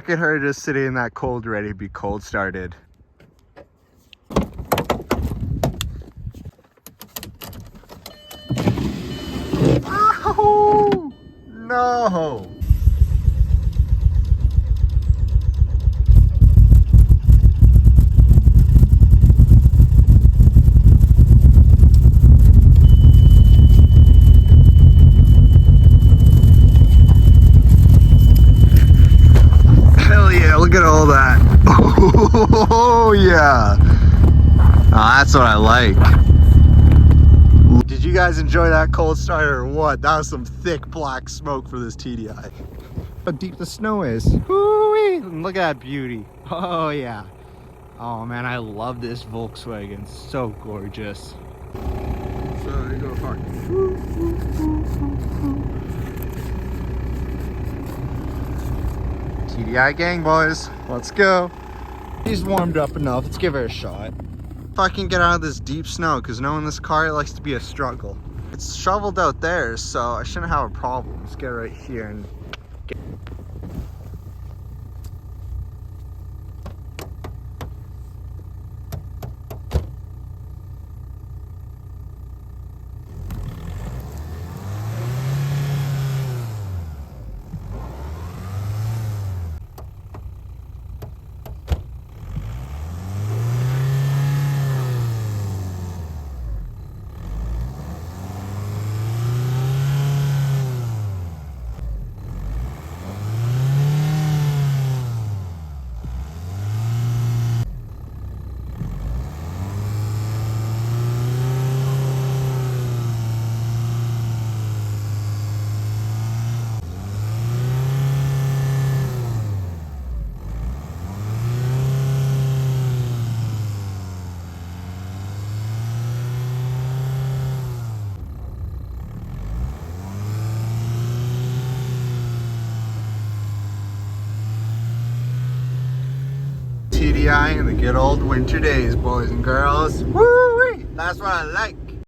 Look at her just sitting in that cold, ready to be cold started. Oh, no. Hell yeah, look at all that. Oh yeah. Oh, that's what I like. Did you guys enjoy that cold starter or what? That was some thick black smoke for this TDI. How deep the snow is. Woo-wee. Look at that beauty. Oh yeah. Oh man, I love this Volkswagen. It's so gorgeous. So you go hard. TDI gang, boys. Let's go. He's warmed up enough. Let's give her a shot. If I can get out of this deep snow, because knowing this car, it likes to be a struggle. It's shoveled out there, so I shouldn't have a problem. Let's get right here and get... TDI in the good old winter days, boys and girls. Woo-wee! That's what I like.